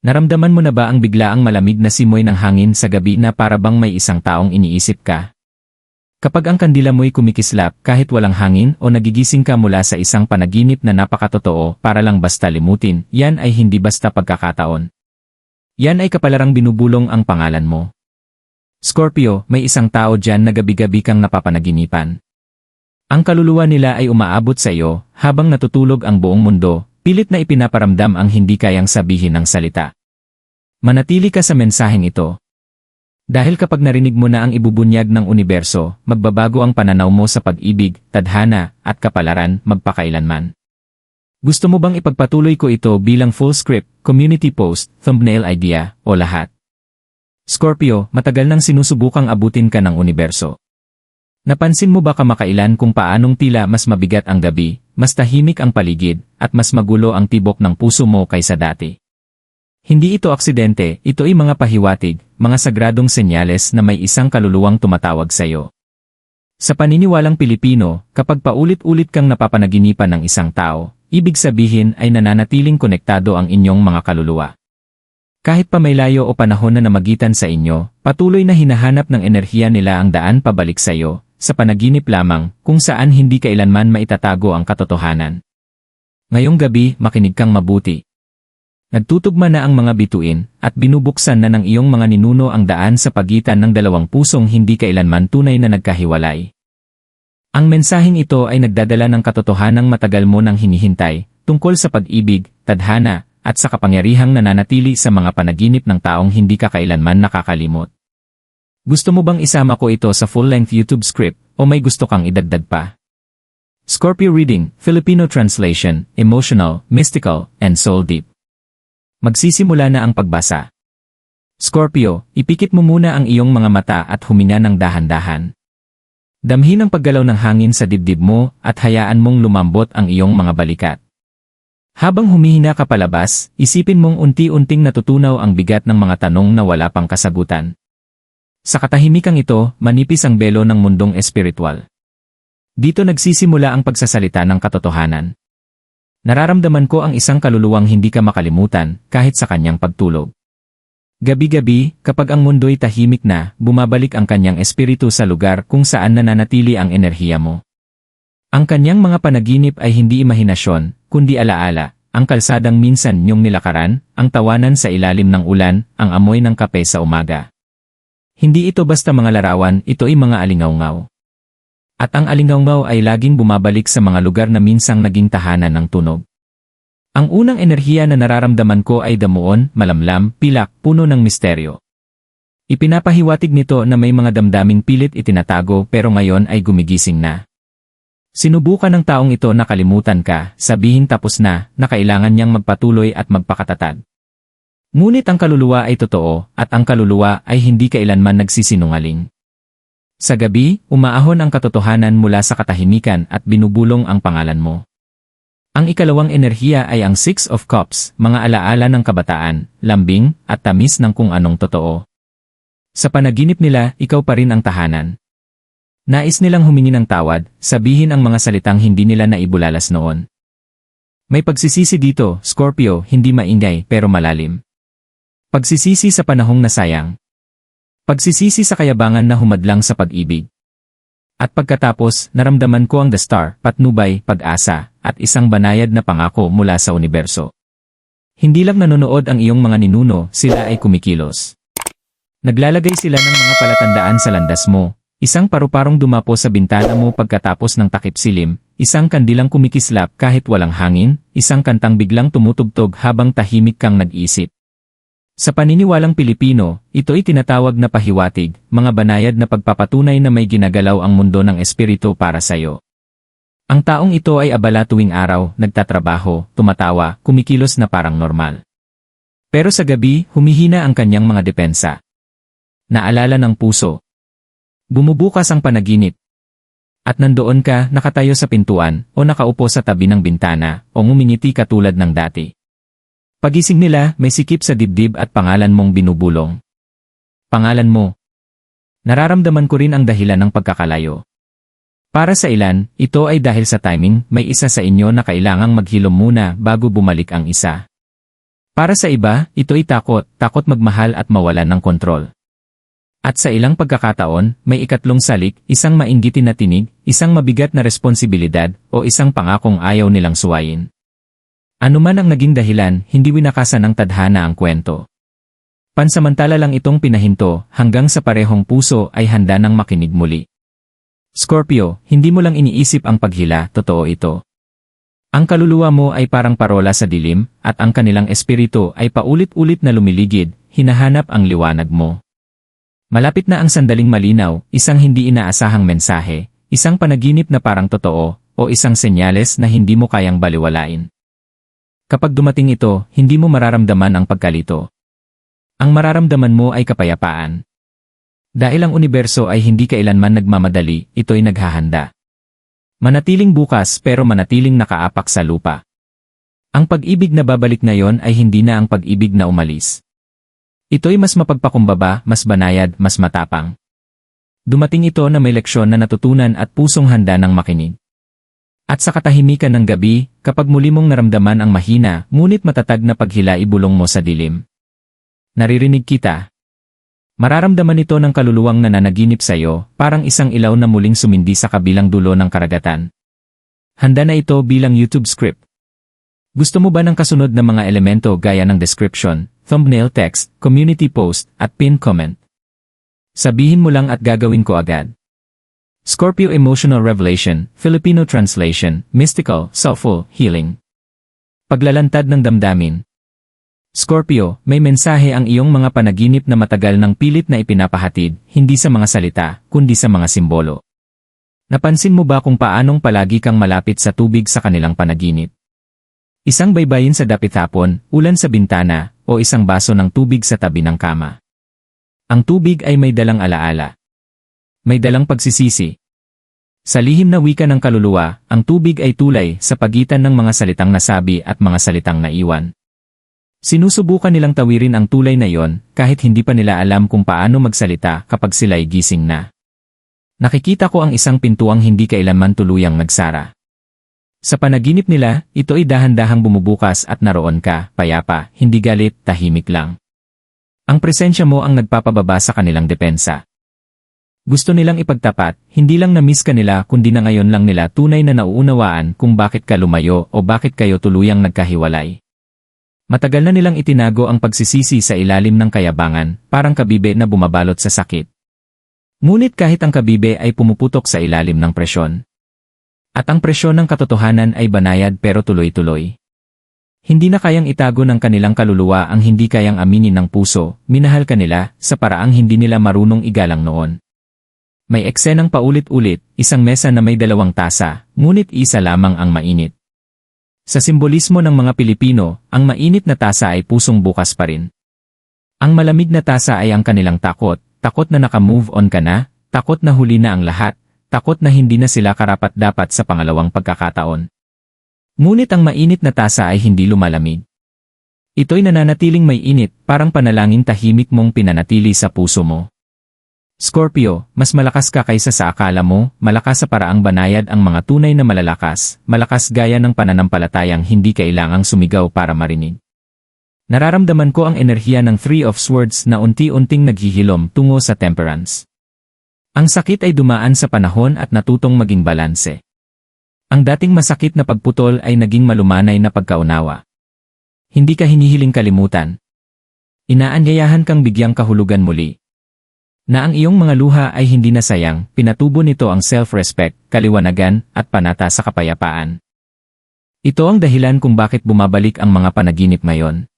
Naramdaman mo na ba ang biglaang malamig na simoy ng hangin sa gabi na para bang may isang taong iniisip ka? Kapag ang kandila mo'y kumikislap kahit walang hangin o nagigising ka mula sa isang panaginip na napakatotoo para lang basta limutin, yan ay hindi basta pagkakataon. Yan ay kapalarang binubulong ang pangalan mo. Scorpio, may isang tao dyan na gabi-gabi kang napapanaginipan. Ang kaluluwa nila ay umaabot sa iyo habang natutulog ang buong mundo, pilit na ipinaparamdam ang hindi kayang sabihin ng salita. Manatili ka sa mensaheng ito. Dahil kapag narinig mo na ang ibubunyag ng universo, magbabago ang pananaw mo sa pag-ibig, tadhana, at kapalaran magpakailanman. Gusto mo bang ipagpatuloy ko ito bilang full script, community post, thumbnail idea, o lahat? Scorpio, matagal nang sinusubukang abutin ka ng universo. Napansin mo ba kamakailan kung paanong tila mas mabigat ang gabi, mas tahimik ang paligid, at mas magulo ang tibok ng puso mo kaysa dati? Hindi ito aksidente, ito ay mga pahiwatig, mga sagradong senyales na may isang kaluluwang tumatawag sa iyo. Sa paniniwalang Pilipino, kapag paulit-ulit kang napapanaginipan ng isang tao, ibig sabihin ay nananatiling konektado ang inyong mga kaluluwa. Kahit pa may layo o panahon na namagitan sa inyo, patuloy na hinahanap ng enerhiya nila ang daan pabalik sa iyo, sa panaginip lamang, kung saan hindi kailanman maitatago ang katotohanan. Ngayong gabi, makinig kang mabuti. Nagtutugma na ang mga bituin, at binubuksan na ng iyong mga ninuno ang daan sa pagitan ng dalawang pusong hindi kailanman tunay na nagkahiwalay. Ang mensaheng ito ay nagdadala ng katotohanang matagal mo nang hinihintay, tungkol sa pag-ibig, tadhana, at sa kapangyarihang nananatili sa mga panaginip ng taong hindi ka kailanman nakakalimot. Gusto mo bang isama ko ito sa full-length YouTube script, o may gusto kang idagdag pa? Scorpio Reading, Filipino Translation, Emotional, Mystical, and Soul Deep. Magsisimula na ang pagbasa. Scorpio, ipikit mo muna ang iyong mga mata at huminga ng dahan-dahan. Damhin ang paggalaw ng hangin sa dibdib mo at hayaan mong lumambot ang iyong mga balikat. Habang humihina ka palabas, isipin mong unti-unting natutunaw ang bigat ng mga tanong na wala pang kasagutan. Sa katahimikang ito, manipis ang belo ng mundong espiritual. Dito nagsisimula ang pagsasalita ng katotohanan. Nararamdaman ko ang isang kaluluwang hindi ka makalimutan kahit sa kanyang pagtulog. Gabi-gabi, kapag ang mundo'y tahimik na, bumabalik ang kanyang espiritu sa lugar kung saan nananatili ang enerhiya mo. Ang kanyang mga panaginip ay hindi imahinasyon, kundi alaala, ang kalsadang minsan niyong nilakaran, ang tawanan sa ilalim ng ulan, ang amoy ng kape sa umaga. Hindi ito basta mga larawan, ito ay mga alingawngaw. At ang alingawngaw ay laging bumabalik sa mga lugar na minsang naging tahanan ng tunog. Ang unang enerhiya na nararamdaman ko ay damuon, malamlam, pilak, puno ng misteryo. Ipinapahiwatig nito na may mga damdaming pilit itinatago pero ngayon ay gumigising na. Sinubukan ng taong ito na kalimutan ka, sabihin tapos na kailangan niyang magpatuloy at magpakatatag. Ngunit ang kaluluwa ay totoo, at ang kaluluwa ay hindi kailanman nagsisinungaling. Sa gabi, umaahon ang katotohanan mula sa katahimikan at binubulong ang pangalan mo. Ang ikalawang enerhiya ay ang Six of Cups, mga alaala ng kabataan, lambing, at tamis ng kung anong totoo. Sa panaginip nila, ikaw pa rin ang tahanan. Nais nilang humingi ng tawad, sabihin ang mga salitang hindi nila naibulalas noon. May pagsisisi dito, Scorpio, hindi maingay pero malalim. Pagsisisi sa panahong nasayang. Pagsisisi sa kayabangan na humadlang sa pag-ibig. At pagkatapos, naramdaman ko ang The Star, patnubay, pag-asa, at isang banayad na pangako mula sa universo. Hindi lang nanonood ang iyong mga ninuno, sila ay kumikilos. Naglalagay sila ng mga palatandaan sa landas mo. Isang paru-parong dumapo sa bintana mo pagkatapos ng takip silim, isang kandilang kumikislap kahit walang hangin, isang kantang biglang tumutugtog habang tahimik kang nag-iisip. Sa paniniwalang Pilipino, ito'y tinatawag na pahiwatig, mga banayad na pagpapatunay na may ginagalaw ang mundo ng espiritu para sa iyo. Ang taong ito ay abala tuwing araw, nagtatrabaho, tumatawa, kumikilos na parang normal. Pero sa gabi, humihina ang kanyang mga depensa. Naalala ng puso. Bumubukas ang panaginip. At nandoon ka, nakatayo sa pintuan, o nakaupo sa tabi ng bintana, o ngumingiti katulad ng dati. Pagising nila, may sikip sa dibdib at pangalan mong binubulong. Pangalan mo. Nararamdaman ko rin ang dahilan ng pagkakalayo. Para sa ilan, ito ay dahil sa timing, may isa sa inyo na kailangang maghilom muna bago bumalik ang isa. Para sa iba, ito'y takot magmahal at mawalan ng kontrol. At sa ilang pagkakataon, may ikatlong salik, isang mainggitin na tinig, isang mabigat na responsibilidad, o isang pangakong ayaw nilang suwayin. Ano man ang naging dahilan, hindi winakasan ng tadhana ang kwento. Pansamantala lang itong pinahinto, hanggang sa parehong puso ay handa ng makinig muli. Scorpio, hindi mo lang iniisip ang paghila, totoo ito. Ang kaluluwa mo ay parang parola sa dilim, at ang kanilang espiritu ay paulit-ulit na lumiligid, hinahanap ang liwanag mo. Malapit na ang sandaling malinaw, isang hindi inaasahang mensahe, isang panaginip na parang totoo, o isang senyales na hindi mo kayang baliwalain. Kapag dumating ito, hindi mo mararamdaman ang pagkalito. Ang mararamdaman mo ay kapayapaan. Dahil ang universo ay hindi kailanman nagmamadali, ito'y naghahanda. Manatiling bukas pero manatiling nakaapak sa lupa. Ang pag-ibig na babalik ngayon ay hindi na ang pag-ibig na umalis. Ito'y mas mapagpakumbaba, mas banayad, mas matapang. Dumating ito na may leksyon na natutunan at pusong handa ng makinig. At sa katahimikan ng gabi, kapag muli mong naramdaman ang mahina, ngunit matatag na paghila ibulong mo sa dilim. Naririnig kita. Mararamdaman ito ng kaluluwang nananaginip sa iyo, parang isang ilaw na muling sumindi sa kabilang dulo ng karagatan. Handa na ito bilang YouTube script. Gusto mo ba ng kasunod na mga elemento gaya ng description, thumbnail text, community post, at pinned comment? Sabihin mo lang at gagawin ko agad. Scorpio Emotional Revelation, Filipino Translation, Mystical, Soulful, Healing. Paglalantad ng damdamin. Scorpio, may mensahe ang iyong mga panaginip na matagal ng pilit na ipinapahatid, hindi sa mga salita, kundi sa mga simbolo. Napansin mo ba kung paanong palagi kang malapit sa tubig sa kanilang panaginip? Isang baybayin sa dapit hapon, ulan sa bintana, o isang baso ng tubig sa tabi ng kama. Ang tubig ay may dalang alaala. May dalang pagsisisi. Sa lihim na wika ng kaluluwa, ang tubig ay tulay sa pagitan ng mga salitang nasabi at mga salitang naiwan. Sinusubukan nilang tawirin ang tulay na yon, kahit hindi pa nila alam kung paano magsalita kapag sila'y gising na. Nakikita ko ang isang pintuang hindi kailanman tuluyang nagsara. Sa panaginip nila, ito ay dahan-dahang bumubukas at naroon ka, payapa, hindi galit, tahimik lang. Ang presensya mo ang nagpapababa sa kanilang depensa. Gusto nilang ipagtapat, hindi lang na-miss ka nila kundi na ngayon lang nila tunay na nauunawaan kung bakit ka lumayo o bakit kayo tuluyang nagkahiwalay. Matagal na nilang itinago ang pagsisisi sa ilalim ng kayabangan, parang kabibe na bumabalot sa sakit. Ngunit kahit ang kabibe ay pumuputok sa ilalim ng presyon. At ang presyon ng katotohanan ay banayad pero tuloy-tuloy. Hindi na kayang itago ng kanilang kaluluwa ang hindi kayang aminin ng puso, minahal ka nila, sa paraang hindi nila marunong igalang noon. May eksenang paulit-ulit, isang mesa na may 2 tasa, ngunit isa lamang ang mainit. Sa simbolismo ng mga Pilipino, ang mainit na tasa ay pusong bukas pa rin. Ang malamig na tasa ay ang kanilang takot, takot na naka-move on ka na, takot na huli na ang lahat, takot na hindi na sila karapat-dapat sa pangalawang pagkakataon. Ngunit ang mainit na tasa ay hindi lumalamig. Ito'y nananatiling may init, parang panalangin tahimik mong pinanatili sa puso mo. Scorpio, mas malakas ka kaysa sa akala mo, malakas sa paraang banayad ang mga tunay na malalakas, malakas gaya ng pananampalatayang hindi kailangang sumigaw para marinig. Nararamdaman ko ang enerhiya ng Three of Swords na unti-unting naghihilom tungo sa temperance. Ang sakit ay dumaan sa panahon at natutong maging balanse. Ang dating masakit na pagputol ay naging malumanay na pagkaunawa. Hindi ka hinihiling kalimutan. Inaanyayahan kang bigyang kahulugan muli. Na ang iyong mga luha ay hindi na sayang, pinatubo nito ang self-respect, kaliwanagan, at panata sa kapayapaan. Ito ang dahilan kung bakit bumabalik ang mga panaginip ngayon.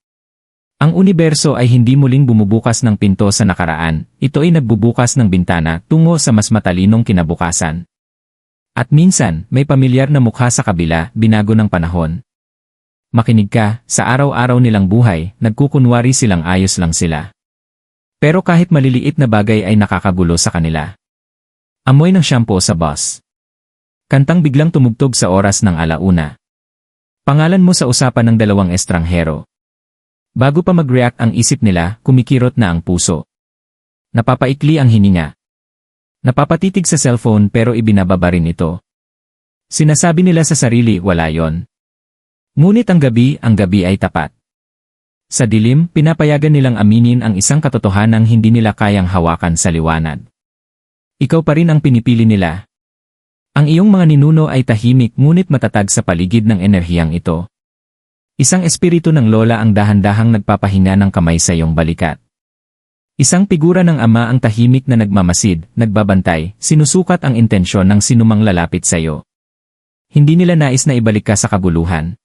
Ang universo ay hindi muling bumubukas ng pinto sa nakaraan, ito ay nagbubukas ng bintana tungo sa mas matalinong kinabukasan. At minsan, may pamilyar na mukha sa kabila, binago ng panahon. Makinig ka, sa araw-araw nilang buhay, nagkukunwari silang ayos lang sila. Pero kahit maliliit na bagay ay nakakagulo sa kanila. Amoy ng shampoo sa bus. Kantang biglang tumugtog sa oras ng alauna. Pangalan mo sa usapan ng 2 estranghero. Bago pa mag-react ang isip nila, kumikirot na ang puso. Napapaikli ang hininga. Napapatitig sa cellphone pero ibinababa rin ito. Sinasabi nila sa sarili, wala yon. Ngunit ang gabi ay tapat. Sa dilim, pinapayagan nilang aminin ang isang katotohanang hindi nila kayang hawakan sa liwanag. Ikaw pa rin ang pinipili nila. Ang iyong mga ninuno ay tahimik ngunit matatag sa paligid ng enerhiyang ito. Isang espiritu ng lola ang dahan-dahang nagpapahinga ng kamay sa iyong balikat. Isang figura ng ama ang tahimik na nagmamasid, nagbabantay, sinusukat ang intensyon ng sinumang lalapit sa iyo. Hindi nila nais na ibalik ka sa kabuluhan.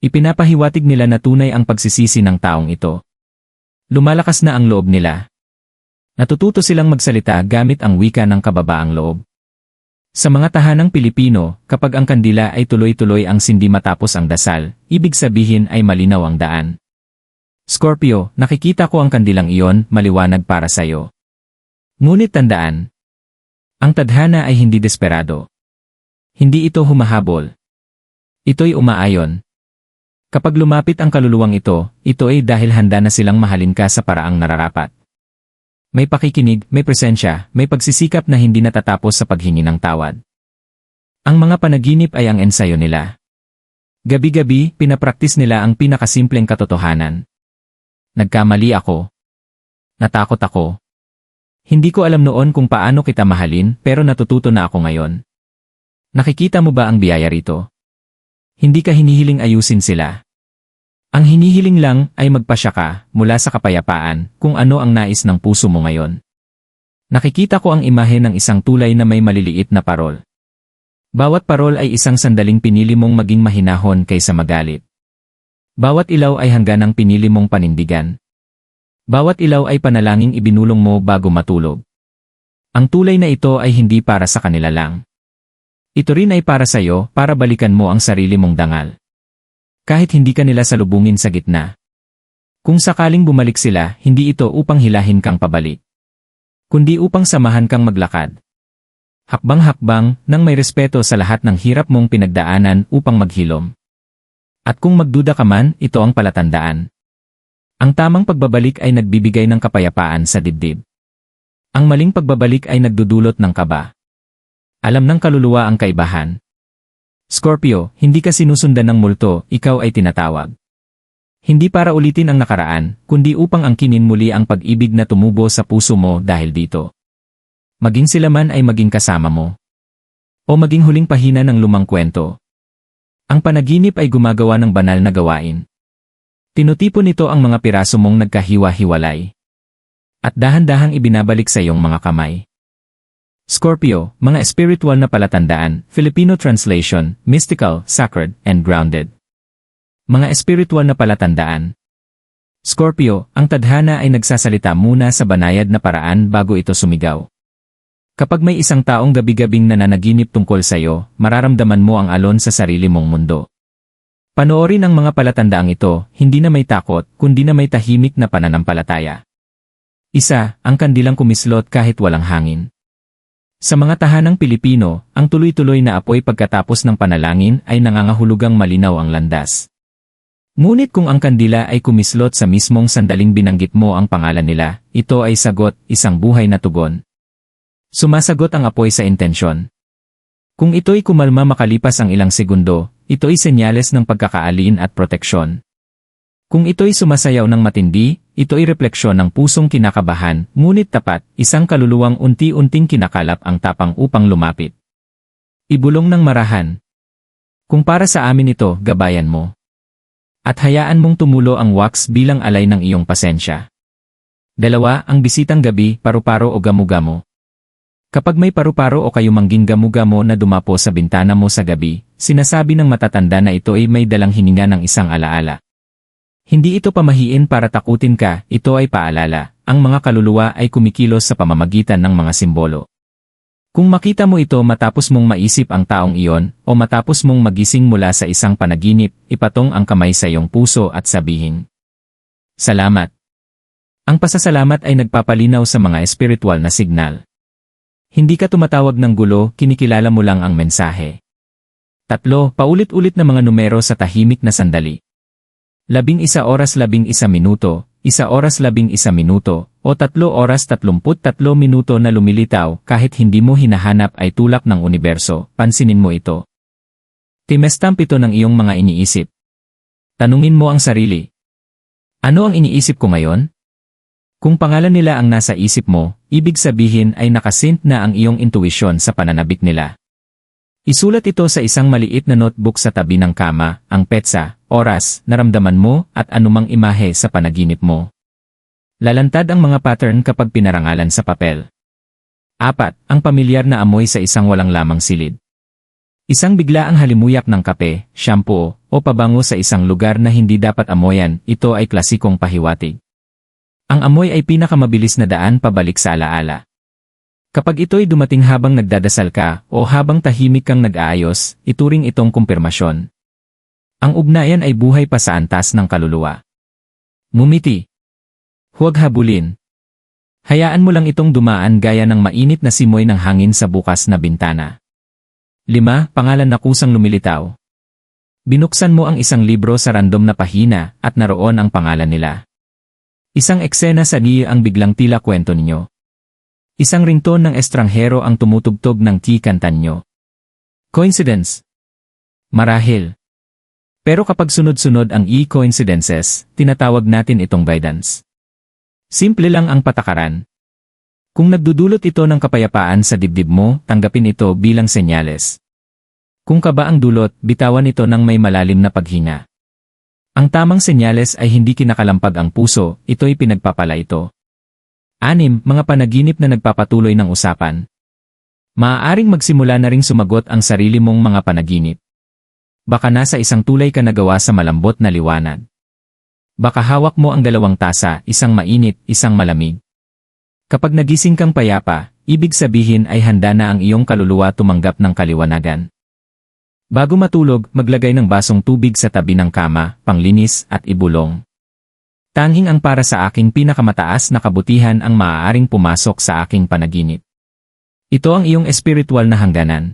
Ipinapahiwatig nila na tunay ang pagsisisi ng taong ito. Lumalakas na ang loob nila. Natututo silang magsalita gamit ang wika ng kababaang loob. Sa mga tahanang Pilipino, kapag ang kandila ay tuloy-tuloy ang sindi matapos ang dasal, ibig sabihin ay malinaw ang daan. Scorpio, nakikita ko ang kandilang iyon, maliwanag para sa iyo. Ngunit tandaan, ang tadhana ay hindi desperado. Hindi ito humahabol. Ito'y umaayon. Kapag lumapit ang kaluluwang ito ay dahil handa na silang mahalin ka sa paraang nararapat. May pakikinig, may presensya, may pagsisikap na hindi natatapos sa paghingi ng tawad. Ang mga panaginip ay ang ensayo nila. Gabi-gabi, pinapraktis nila ang pinakasimpleng katotohanan. Nagkamali ako. Natakot ako. Hindi ko alam noon kung paano kita mahalin, pero natututo na ako ngayon. Nakikita mo ba ang biyaya rito? Hindi ka hinihiling ayusin sila. Ang hinihiling lang ay magpasya ka mula sa kapayapaan kung ano ang nais ng puso mo ngayon. Nakikita ko ang imahe ng isang tulay na may maliliit na parol. Bawat parol ay isang sandaling pinili mong maging mahinahon kaysa magalit. Bawat ilaw ay hangganang pinili mong panindigan. Bawat ilaw ay panalangin ibinulong mo bago matulog. Ang tulay na ito ay hindi para sa kanila lang. Ito rin ay para sa iyo, para balikan mo ang sarili mong dangal. Kahit hindi ka nila salubungin sa gitna. Kung sakaling bumalik sila, hindi ito upang hilahin kang pabalik. Kundi upang samahan kang maglakad. Hakbang-hakbang, nang may respeto sa lahat ng hirap mong pinagdaanan upang maghilom. At kung magduda ka man, ito ang palatandaan. Ang tamang pagbabalik ay nagbibigay ng kapayapaan sa dibdib. Ang maling pagbabalik ay nagdudulot ng kaba. Alam ng kaluluwa ang kaibahan. Scorpio, hindi ka sinusundan ng multo, ikaw ay tinatawag. Hindi para ulitin ang nakaraan, kundi upang angkinin muli ang pag-ibig na tumubo sa puso mo dahil dito. Maging sila man ay maging kasama mo. O maging huling pahina ng lumang kwento. Ang panaginip ay gumagawa ng banal na gawain. Tinutipon nito ang mga piraso mong nagkahiwa-hiwalay. At dahan-dahang ibinabalik sa iyong mga kamay. Scorpio, mga spiritual na palatandaan, Filipino translation, mystical, sacred, and grounded. Mga spiritual na palatandaan. Scorpio, ang tadhana ay nagsasalita muna sa banayad na paraan bago ito sumigaw. Kapag may isang taong gabi-gabing nananaginip tungkol sa iyo, mararamdaman mo ang alon sa sarili mong mundo. Panoorin ang mga palatandaang ito, hindi na may takot, kundi na may tahimik na pananampalataya. Isa, ang kandilang kumislot kahit walang hangin. Sa mga tahanang Pilipino, ang tuloy-tuloy na apoy pagkatapos ng panalangin ay nangangahulugang malinaw ang landas. Ngunit kung ang kandila ay kumislot sa mismong sandaling binanggit mo ang pangalan nila, ito ay sagot, isang buhay na tugon. Sumasagot ang apoy sa intensyon. Kung ito'y kumalma makalipas ang ilang segundo, ito'y senyales ng pagkakaalin at proteksyon. Kung ito'y sumasayaw ng matindi, ito'y refleksyon ng pusong kinakabahan, ngunit tapat, isang kaluluwang unti-unting kinakalap ang tapang upang lumapit. Ibulong ng marahan. Kung para sa amin ito, gabayan mo. At hayaan mong tumulo ang wax bilang alay ng iyong pasensya. 2. Ang bisitang gabi, paru-paro o gamu-gamo. Kapag may paru-paro o kayumangging gamu-gamo na dumapo sa bintana mo sa gabi, sinasabi ng matatanda na ito ay may dalang hininga ng isang alaala. Hindi ito pamahiin para takutin ka, ito ay paalala, ang mga kaluluwa ay kumikilos sa pamamagitan ng mga simbolo. Kung makita mo ito matapos mong maisip ang taong iyon, o matapos mong magising mula sa isang panaginip, ipatong ang kamay sa iyong puso at sabihin, "Salamat." Ang pasasalamat ay nagpapalinaw sa mga espiritual na signal. Hindi ka tumatawag ng gulo, kinikilala mo lang ang mensahe. 3. Paulit-ulit na mga numero sa tahimik na sandali. 11 oras 11 minuto, 1 oras 11 minuto, o 3 oras 33 minuto na lumilitaw kahit hindi mo hinahanap ay tulak ng universo, pansinin mo ito. Timestamp ito ng iyong mga iniisip. Tanungin mo ang sarili. Ano ang iniisip ko ngayon? Kung pangalan nila ang nasa isip mo, ibig sabihin ay nakasync na ang iyong intuisyon sa pananabik nila. Isulat ito sa isang maliit na notebook sa tabi ng kama, ang petsa, oras, naramdaman mo, at anumang imahe sa panaginip mo. Lalantad ang mga pattern kapag pinarangalan sa papel. 4. Ang pamilyar na amoy sa isang walang lamang silid. Isang biglaang halimuyak ng kape, shampoo, o pabango sa isang lugar na hindi dapat amoyan, ito ay klasikong pahiwatig. Ang amoy ay pinakamabilis na daan pabalik sa alaala. Kapag ito'y dumating habang nagdadasal ka o habang tahimik kang nag-aayos, ituring itong kumpirmasyon. Ang ugnayan ay buhay pa sa antas ng kaluluwa. Ngumiti. Huwag habulin. Hayaan mo lang itong dumaan gaya ng mainit na simoy ng hangin sa bukas na bintana. 5. Pangalan na kusang lumilitaw. Binuksan mo ang isang libro sa random na pahina at naroon ang pangalan nila. Isang eksena sa niyo ang biglang tila kwento ninyo. Isang ringtone ng estranghero ang tumutugtog ng kanta nyo. Coincidence? Marahil. Pero kapag sunod-sunod ang coincidences, tinatawag natin itong guidance. Simple lang ang patakaran. Kung nagdudulot ito ng kapayapaan sa dibdib mo, tanggapin ito bilang senyales. Kung kaba ang dulot, bitawan ito ng may malalim na paghinga. Ang tamang senyales ay hindi kinakalampag ang puso, ito'y pinagpapala ito. 6. Mga panaginip na nagpapatuloy ng usapan. Maaaring magsimula na ring sumagot ang sarili mong mga panaginip. Baka nasa isang tulay ka nagawa sa malambot na liwanag. Baka hawak mo ang 2 tasa, isang mainit, isang malamig. Kapag nagising kang payapa, ibig sabihin ay handa na ang iyong kaluluwa tumanggap ng kaliwanagan. Bago matulog, maglagay ng basong tubig sa tabi ng kama, panglinis at ibulong. Tanging ang para sa aking pinakamataas na kabutihan ang maaaring pumasok sa aking panaginip. Ito ang iyong espiritual na hangganan.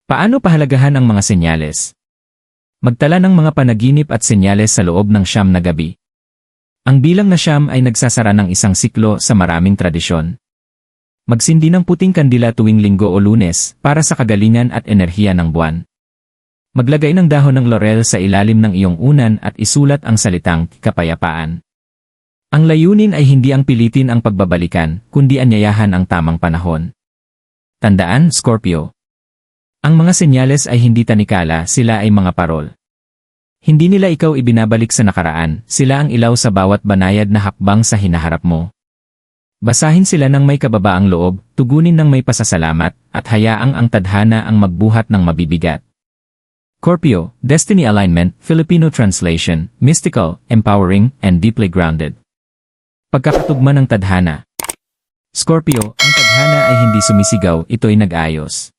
Paano pahalagahan ang mga senyales? Magtala ng mga panaginip at senyales sa loob ng 9 na gabi. Ang bilang na 9 ay nagsasara ng isang siklo sa maraming tradisyon. Magsindi ng puting kandila tuwing Linggo o Lunes para sa kagalingan at enerhiya ng buwan. Maglagay ng dahon ng laurel sa ilalim ng iyong unan at isulat ang salitang kapayapaan. Ang layunin ay hindi ang pilitin ang pagbabalikan, kundi anyayahan ang tamang panahon. Tandaan, Scorpio. Ang mga senyales ay hindi tanikala, sila ay mga parol. Hindi nila ikaw ibinabalik sa nakaraan, sila ang ilaw sa bawat banayad na hakbang sa hinaharap mo. Basahin sila ng may kababaang loob, tugunin ng may pasasalamat, at hayaang ang tadhana ang magbuhat ng mabibigat. Scorpio, Destiny Alignment, Filipino Translation, Mystical, Empowering, and Deeply Grounded. Pagkakatugma ng tadhana. Scorpio, ang tadhana ay hindi sumisigaw, ito'y nag-ayos.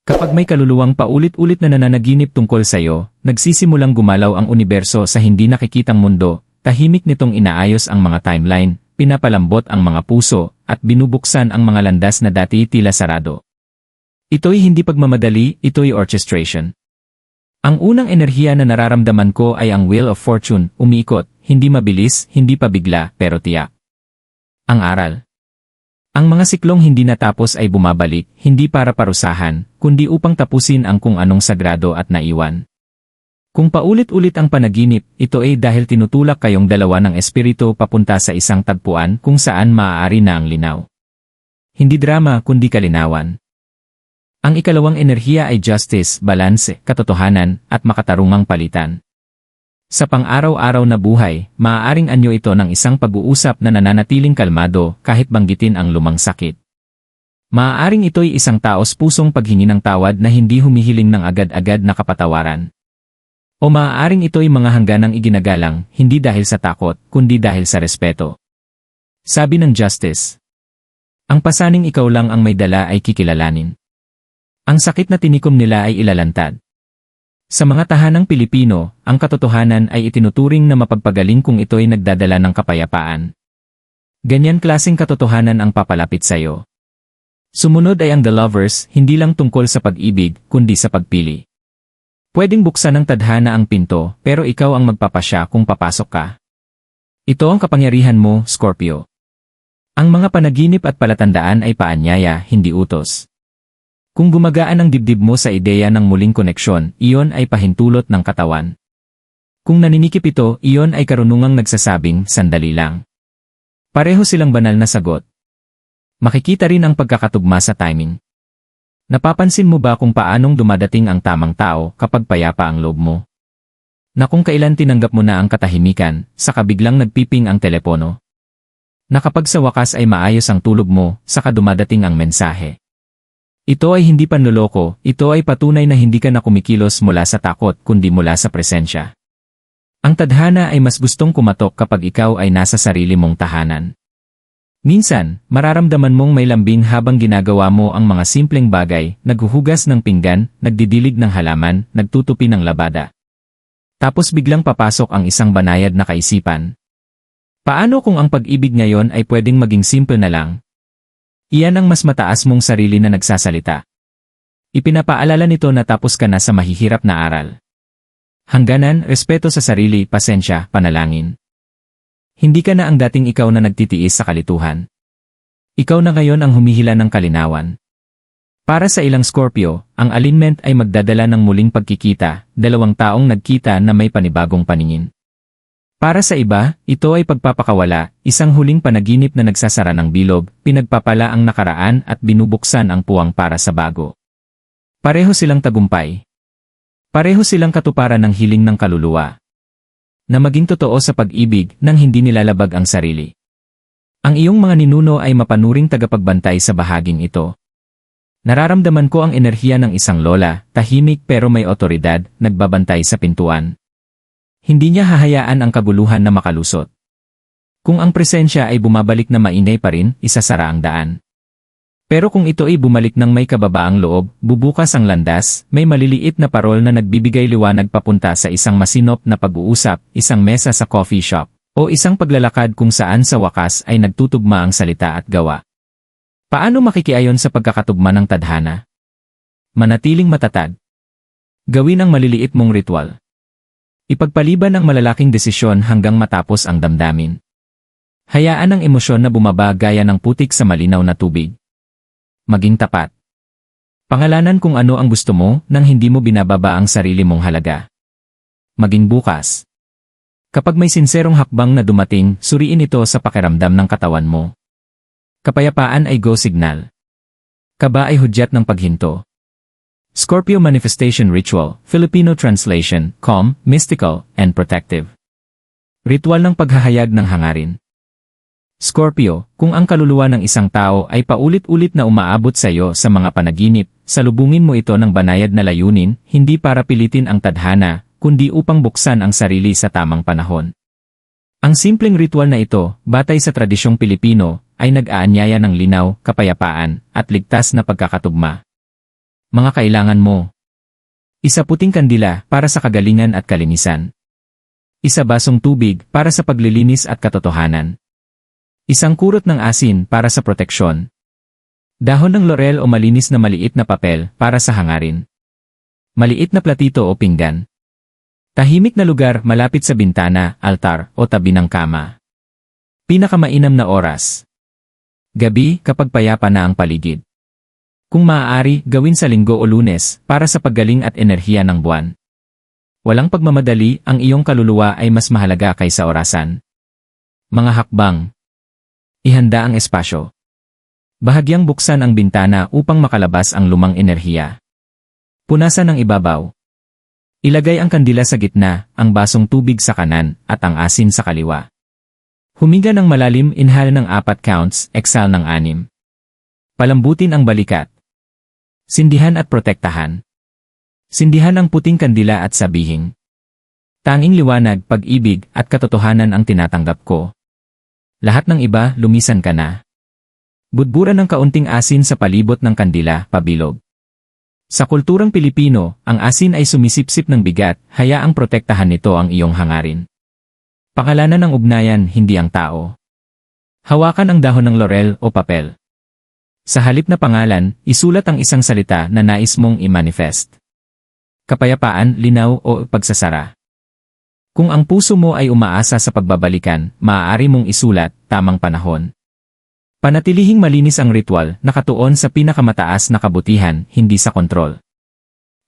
Kapag may kaluluwang paulit-ulit na nananaginip tungkol sa'yo, nagsisimulang gumalaw ang universo sa hindi nakikitang mundo, tahimik nitong inaayos ang mga timeline, pinapalambot ang mga puso, at binubuksan ang mga landas na dati tila sarado. Ito'y hindi pagmamadali, ito'y orchestration. Ang unang enerhiya na nararamdaman ko ay ang Wheel of Fortune, umiikot, hindi mabilis, hindi pabigla, pero tiyak. Ang aral. Ang mga siklong hindi natapos ay bumabalik, hindi para parusahan, kundi upang tapusin ang kung anong sagrado at naiwan. Kung paulit-ulit ang panaginip, ito ay dahil tinutulak kayong dalawa ng espiritu papunta sa isang tagpuan kung saan maaari na ang linaw. Hindi drama kundi kalinawan. Ang ikalawang enerhiya ay justice, balanse, katotohanan, at makatarungang palitan. Sa pang-araw-araw na buhay, maaaring anyo ito ng isang pag-uusap na nananatiling kalmado kahit banggitin ang lumang sakit. Maaaring ito'y isang taos pusong paghingi ng tawad na hindi humihiling ng agad-agad na kapatawaran. O maaaring ito'y mga hangganang iginagalang, hindi dahil sa takot, kundi dahil sa respeto. Sabi ng justice. Ang pasaning ikaw lang ang may dala ay kikilalanin. Ang sakit na tinikom nila ay ilalantad. Sa mga tahanang Pilipino, ang katotohanan ay itinuturing na mapagpagaling kung ito'y nagdadala ng kapayapaan. Ganyan klaseng katotohanan ang papalapit sa'yo. Sumunod ay ang The Lovers, hindi lang tungkol sa pag-ibig, kundi sa pagpili. Pwedeng buksan ng tadhana ang pinto, pero ikaw ang magpapasya kung papasok ka. Ito ang kapangyarihan mo, Scorpio. Ang mga panaginip at palatandaan ay paanyaya, hindi utos. Kung gumagaan ang dibdib mo sa ideya ng muling koneksyon, iyon ay pahintulot ng katawan. Kung naninikip ito, iyon ay karunungang nagsasabing, sandali lang. Pareho silang banal na sagot. Makikita rin ang pagkakatugma sa timing. Napapansin mo ba kung paanong dumadating ang tamang tao kapag payapa ang loob mo? Na kung kailan tinanggap mo na ang katahimikan, saka biglang nagpiping ang telepono. Na kapag sa wakas ay maayos ang tulog mo, saka dumadating ang mensahe. Ito ay hindi panloloko, ito ay patunay na hindi ka na kumikilos mula sa takot kundi mula sa presensya. Ang tadhana ay mas gustong kumatok kapag ikaw ay nasa sarili mong tahanan. Minsan, mararamdaman mong may lambing habang ginagawa mo ang mga simpleng bagay, naghuhugas ng pinggan, nagdidilig ng halaman, nagtutupi ng labada. Tapos biglang papasok ang isang banayad na kaisipan. Paano kung ang pag-ibig ngayon ay pwedeng maging simple na lang? Iyan ang mas mataas mong sarili na nagsasalita. Ipinapaalala nito na tapos ka na sa mahihirap na aral. Hangganan, respeto sa sarili, pasensya, panalangin. Hindi ka na ang dating ikaw na nagtitiis sa kalituhan. Ikaw na ngayon ang humihila ng kalinawan. Para sa ilang Scorpio, ang alignment ay magdadala ng muling pagkikita, dalawang taong nagkita na may panibagong paningin. Para sa iba, ito ay pagpapakawala, isang huling panaginip na nagsasara ng bilog, pinagpapala ang nakaraan at binubuksan ang puwang para sa bago. Pareho silang tagumpay. Pareho silang katuparan ng hiling ng kaluluwa. Na maging totoo sa pag-ibig nang hindi nilalabag ang sarili. Ang iyong mga ninuno ay mapanuring tagapagbantay sa bahaging ito. Nararamdaman ko ang enerhiya ng isang lola, tahimik pero may otoridad, nagbabantay sa pintuan. Hindi niya hahayaan ang kaguluhan na makalusot. Kung ang presensya ay bumabalik na mainay pa rin, isasara ang daan. Pero kung ito ay bumalik ng may kababaang loob, bubukas ang landas, may maliliit na parol na nagbibigay liwanag papunta sa isang masinop na pag-uusap, isang mesa sa coffee shop, o isang paglalakad kung saan sa wakas ay nagtutugma ang salita at gawa. Paano makikiayon sa pagkakatugma ng tadhana? Manatiling matatag. Gawin ang maliliit mong ritual. Ipagpaliban ang malalaking desisyon hanggang matapos ang damdamin. Hayaan ang emosyon na bumaba gaya ng putik sa malinaw na tubig. Maging tapat. Pangalanan kung ano ang gusto mo nang hindi mo binababa ang sarili mong halaga. Maging bukas. Kapag may sinserong hakbang na dumating, suriin ito sa pakiramdam ng katawan mo. Kapayapaan ay go signal. Kaba ay hudyat ng paghinto. Scorpio Manifestation Ritual, Filipino Translation, calm, mystical, and protective. Ritual ng paghahayag ng hangarin. Scorpio, kung ang kaluluwa ng isang tao ay paulit-ulit na umaabot sa iyo sa mga panaginip, salubungin mo ito ng banayad na layunin, hindi para pilitin ang tadhana, kundi upang buksan ang sarili sa tamang panahon. Ang simpleng ritual na ito, batay sa tradisyong Pilipino, ay nag-aanyaya ng linaw, kapayapaan, at ligtas na pagkakatugma. Mga kailangan mo. Isa puting kandila para sa kagalingan at kalinisan. Isa basong tubig para sa paglilinis at katotohanan. Isang kurot ng asin para sa proteksyon. Dahon ng laurel o malinis na maliit na papel para sa hangarin. Maliit na platito o pinggan. Tahimik na lugar malapit sa bintana, altar, o tabi ng kama. Pinakamainam na oras. Gabi kapag payapa na ang paligid. Kung maaari, gawin sa Linggo o Lunes para sa paggaling at enerhiya ng buwan. Walang pagmamadali, ang iyong kaluluwa ay mas mahalaga kaysa orasan. Mga hakbang. Ihanda ang espasyo. Bahagyang buksan ang bintana upang makalabas ang lumang enerhiya. Punasan ang ibabaw. Ilagay ang kandila sa gitna, ang basong tubig sa kanan, at ang asin sa kaliwa. Huminga ng malalim, inhale ng 4 counts, exhale ng 6. Palambutin ang balikat. Sindihan at protektahan. Sindihan ang puting kandila at sabihin. Tanging liwanag, pag-ibig, at katotohanan ang tinatanggap ko. Lahat ng iba, lumisan ka na. Budburan ng kaunting asin sa palibot ng kandila, pabilog. Sa kulturang Pilipino, ang asin ay sumisipsip ng bigat, hayaang protektahan nito ang iyong hangarin. Pangalanan ng ugnayan, hindi ang tao. Hawakan ang dahon ng laurel o papel. Sa halip na pangalan, isulat ang isang salita na nais mong i-manifest. Kapayapaan, linaw o pagsasara. Kung ang puso mo ay umaasa sa pagbabalikan, maaari mong isulat, tamang panahon. Panatilihing malinis ang ritual, nakatuon sa pinakamataas na kabutihan, hindi sa kontrol.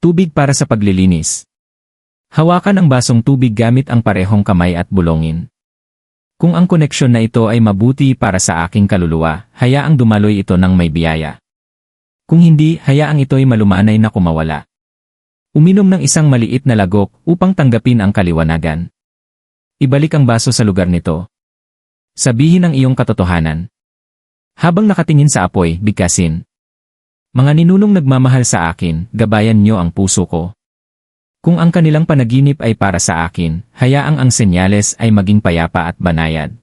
Tubig para sa paglilinis. Hawakan ang basong tubig gamit ang parehong kamay at bulongin. Kung ang koneksyon na ito ay mabuti para sa aking kaluluwa, hayaang dumaloy ito ng may biyaya. Kung hindi, hayaang ito'y malumanay na kumawala. Uminom ng isang maliit na lagok upang tanggapin ang kaliwanagan. Ibalik ang baso sa lugar nito. Sabihin ang iyong katotohanan. Habang nakatingin sa apoy, bigkasin. Mga ninunong nagmamahal sa akin, gabayan niyo ang puso ko. Kung ang kanilang panaginip ay para sa akin, hayaang ang senyales ay maging payapa at banayad.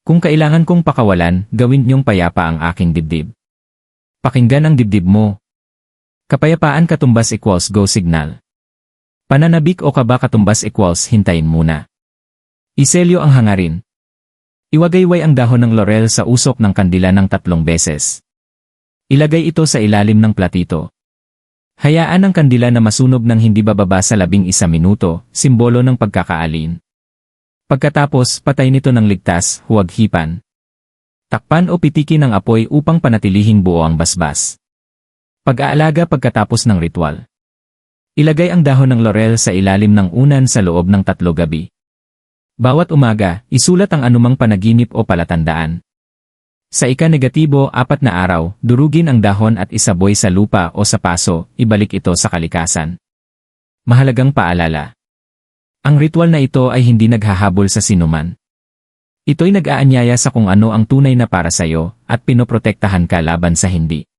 Kung kailangan kong pakawalan, gawin niyong payapa ang aking dibdib. Pakinggan ang dibdib mo. Kapayapaan katumbas equals go signal. Pananabik o kaba katumbas equals hintayin muna. Iselyo ang hangarin. Iwagayway ang dahon ng laurel sa usok ng kandila ng 3 beses. Ilagay ito sa ilalim ng platito. Hayaan ang kandila na masunog ng hindi bababa sa 11 minuto, simbolo ng pagkakaalin. Pagkatapos, patay nito ng ligtas, huwag hipan. Takpan o pitikin ang apoy upang panatilihing buo ang basbas. Pag-aalaga pagkatapos ng ritual. Ilagay ang dahon ng laurel sa ilalim ng unan sa loob ng 3 gabi. Bawat umaga, isulat ang anumang panaginip o palatandaan. Sa ika-negatibo 4 na araw, durugin ang dahon at isaboy sa lupa o sa paso, ibalik ito sa kalikasan. Mahalagang paalala. Ang ritual na ito ay hindi naghahabol sa sinuman. Ito'y nag-aanyaya sa kung ano ang tunay na para sa'yo at pinoprotektahan ka laban sa hindi.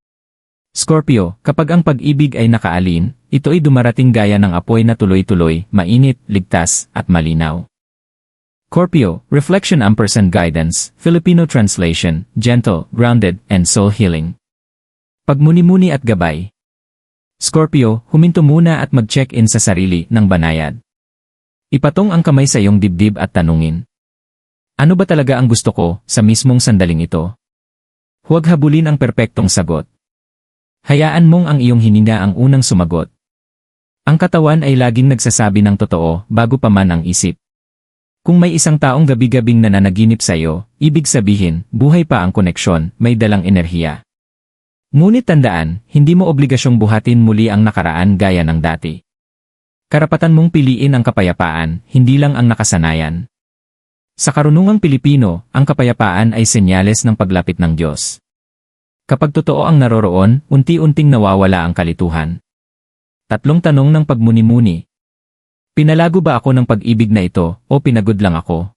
Scorpio, kapag ang pag-ibig ay nakaalin, ito'y dumarating gaya ng apoy na tuloy-tuloy, mainit, ligtas, at malinaw. Scorpio, Reflection & Guidance, Filipino Translation, Gentle, Grounded, and Soul Healing. Pagmuni-muni at gabay. Scorpio, huminto muna at mag-check-in sa sarili ng banayad. Ipatong ang kamay sa iyong dibdib at tanungin. Ano ba talaga ang gusto ko sa mismong sandaling ito? Huwag habulin ang perpektong sagot. Hayaan mong ang iyong hininga ang unang sumagot. Ang katawan ay laging nagsasabi ng totoo bago pa man ang isip. Kung may isang taong gabi-gabing nananaginip sa iyo, ibig sabihin, buhay pa ang koneksyon, may dalang enerhiya. Ngunit tandaan, hindi mo obligasyong buhatin muli ang nakaraan gaya ng dati. Karapatan mong piliin ang kapayapaan, hindi lang ang nakasanayan. Sa karunungang Pilipino, ang kapayapaan ay senyales ng paglapit ng Diyos. Kapag totoo ang naroroon, unti-unting nawawala ang kalituhan. 3 tanong ng pagmuni-muni. Pinalago ba ako ng pag-ibig na ito o pinagod lang ako?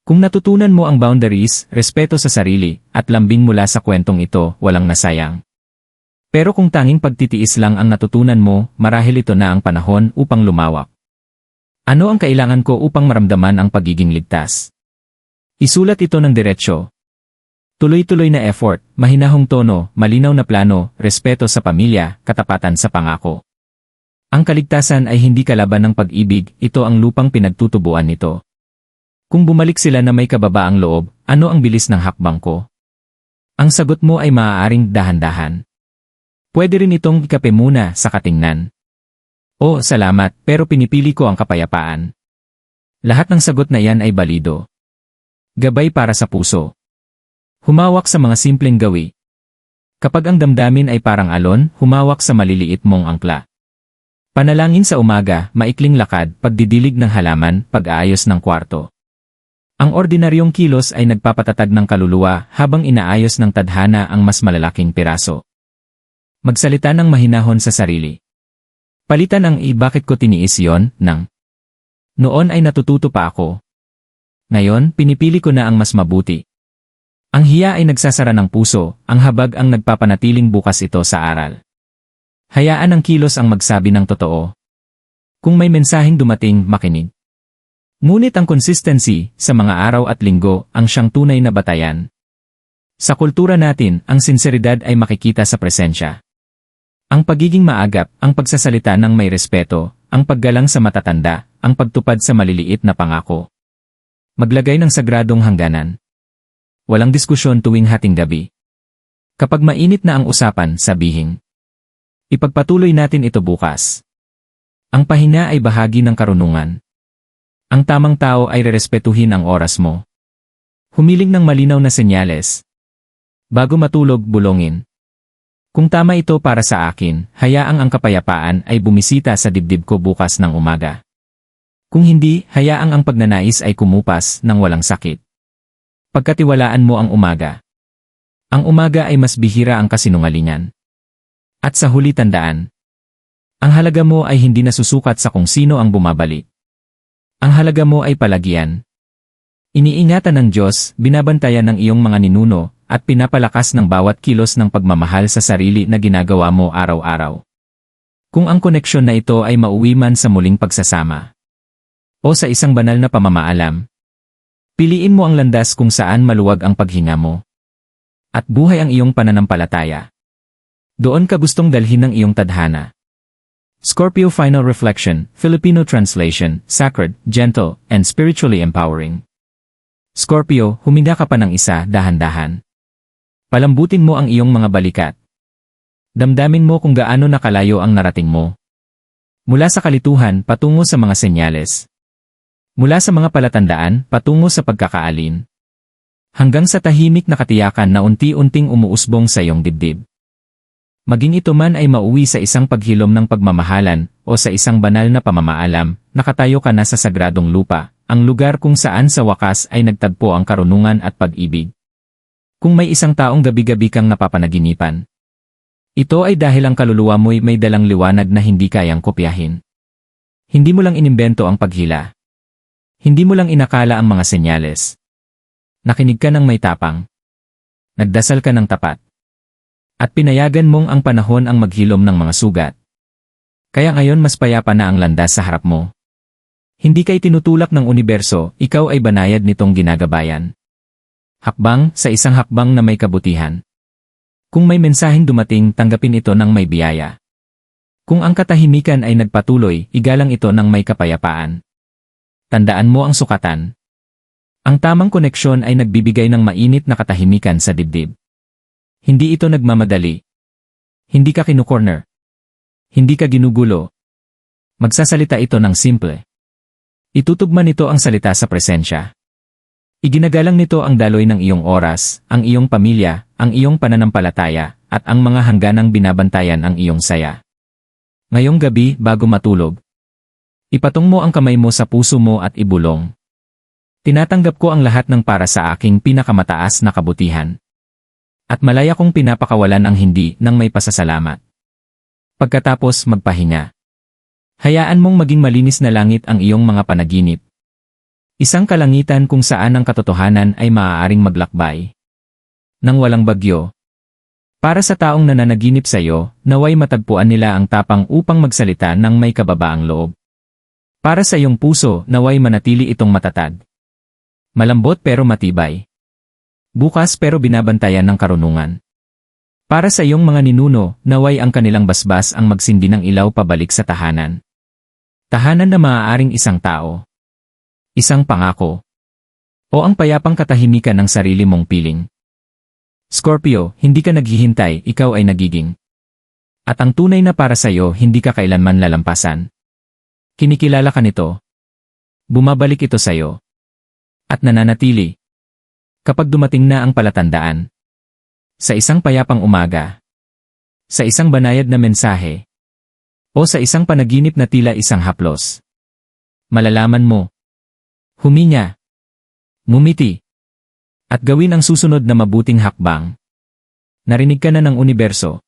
Kung natutunan mo ang boundaries, respeto sa sarili, at lambing mula sa kwentong ito, walang nasayang. Pero kung tanging pagtitiis lang ang natutunan mo, marahil ito na ang panahon upang lumawak. Ano ang kailangan ko upang maramdaman ang pagiging ligtas? Isulat ito ng diretsyo. Tuloy-tuloy na effort, mahinahong tono, malinaw na plano, respeto sa pamilya, katapatan sa pangako. Ang kaligtasan ay hindi kalaban ng pag-ibig, ito ang lupang pinagtutubuan nito. Kung bumalik sila na may kababaang loob, ano ang bilis ng hakbang ko? Ang sagot mo ay maaaring dahan-dahan. Pwede rin itong ikape muna sa katingnan. Oh, salamat, pero pinipili ko ang kapayapaan. Lahat ng sagot na yan ay balido. Gabay para sa puso. Humawak sa mga simpleng gawi. Kapag ang damdamin ay parang alon, humawak sa maliliit mong angkla. Panalangin sa umaga, maikling lakad, pagdidilig ng halaman, pag-aayos ng kwarto. Ang ordinaryong kilos ay nagpapatatag ng kaluluwa habang inaayos ng tadhana ang mas malalaking piraso. Magsalita ng mahinahon sa sarili. Palitan ang bakit ko tiniis yon ng noon ay natututo pa ako. Ngayon, pinipili ko na ang mas mabuti. Ang hiya ay nagsasara ng puso, ang habag ang nagpapanatiling bukas ito sa aral. Hayaan ang kilos ang magsabi ng totoo. Kung may mensaheng dumating, makinig. Ngunit ang consistency, sa mga araw at linggo, ang siyang tunay na batayan. Sa kultura natin, ang sinseridad ay makikita sa presensya. Ang pagiging maagap, ang pagsasalita ng may respeto, ang paggalang sa matatanda, ang pagtupad sa maliliit na pangako. Maglagay ng sagradong hangganan. Walang diskusyon tuwing hating gabi. Kapag mainit na ang usapan, sabihin. Ipagpatuloy natin ito bukas. Ang pahinga ay bahagi ng karunungan. Ang tamang tao ay rerespetuhin ang oras mo. Humiling ng malinaw na senyales. Bago matulog, bulongin. Kung tama ito para sa akin, hayaang ang kapayapaan ay bumisita sa dibdib ko bukas ng umaga. Kung hindi, hayaang ang pagnanais ay kumupas ng walang sakit. Pagkatiwalaan mo ang umaga. Ang umaga ay mas bihira ang kasinungalingan. At sa huli tandaan, ang halaga mo ay hindi nasusukat sa kung sino ang bumabalik. Ang halaga mo ay palagian. Iniingatan ng Diyos, binabantayan ng iyong mga ninuno, at pinapalakas ng bawat kilos ng pagmamahal sa sarili na ginagawa mo araw-araw. Kung ang koneksyon na ito ay mauwi man sa muling pagsasama o sa isang banal na pamamaalam, piliin mo ang landas kung saan maluwag ang paghinga mo at buhay ang iyong pananampalataya. Doon ka gustong dalhin ng iyong tadhana. Scorpio Final Reflection, Filipino Translation, Sacred, Gentle, and Spiritually Empowering. Scorpio, huminga ka pa ng isa, dahan-dahan. Palambutin mo ang iyong mga balikat. Damdamin mo kung gaano nakalayo ang narating mo. Mula sa kalituhan, patungo sa mga senyales. Mula sa mga palatandaan, patungo sa pagkakaalin. Hanggang sa tahimik na katiyakan na unti-unting umuusbong sa iyong dibdib. Maging ito man ay mauwi sa isang paghilom ng pagmamahalan o sa isang banal na pamamaalam, nakatayo ka na sa sagradong lupa, ang lugar kung saan sa wakas ay nagtagpo ang karunungan at pag-ibig. Kung may isang taong gabi-gabi kang napapanaginipan, ito ay dahil ang kaluluwa mo'y may dalang liwanag na hindi kayang kopyahin. Hindi mo lang inimbento ang paghila. Hindi mo lang inakala ang mga senyales. Nakinig ka ng may tapang. Nagdasal ka ng tapat. At pinayagan mong ang panahon ang maghilom ng mga sugat. Kaya ngayon mas payapa na ang landas sa harap mo. Hindi kay tinutulak ng universo, ikaw ay banayad nitong ginagabayan. Hakbang sa isang hakbang na may kabutihan. Kung may mensaheng dumating, tanggapin ito ng may biyaya. Kung ang katahimikan ay nagpatuloy, igalang ito ng may kapayapaan. Tandaan mo ang sukatan. Ang tamang koneksyon ay nagbibigay ng mainit na katahimikan sa dibdib. Hindi ito nagmamadali. Hindi ka kinukorner. Hindi ka ginugulo. Magsasalita ito ng simple. Itutugma nito ang salita sa presensya. Iginagalang nito ang daloy ng iyong oras, ang iyong pamilya, ang iyong pananampalataya, at ang mga hangganang binabantayan ang iyong saya. Ngayong gabi, bago matulog, ipatong mo ang kamay mo sa puso mo at ibulong. Tinatanggap ko ang lahat ng para sa aking pinakamataas na kabutihan. At malaya kong pinapakawalan ang hindi ng may pasasalamat. Pagkatapos magpahinga. Hayaan mong maging malinis na langit ang iyong mga panaginip. Isang kalangitan kung saan ang katotohanan ay maaaring maglakbay. Nang walang bagyo. Para sa taong nananaginip sa iyo, naway matagpuan nila ang tapang upang magsalita ng may kababaang loob. Para sa iyong puso, naway manatili itong matatag. Malambot pero matibay. Bukas pero binabantayan ng karunungan. Para sa iyong mga ninuno, naway ang kanilang basbas ang magsindi ng ilaw pabalik sa tahanan. Tahanan na maaaring isang tao. Isang pangako. O ang payapang katahimikan ng sarili mong piling. Scorpio, hindi ka naghihintay, ikaw ay nagiging. At ang tunay na para sa iyo, hindi ka kailanman lalampasan. Kinikilala ka nito. Bumabalik ito sa iyo. At nananatili. Kapag dumating na ang palatandaan. Sa isang payapang umaga. Sa isang banayad na mensahe. O sa isang panaginip na tila isang haplos. Malalaman mo. Huminga. Ngumiti. At gawin ang susunod na mabuting hakbang. Narinig ka na ng universo.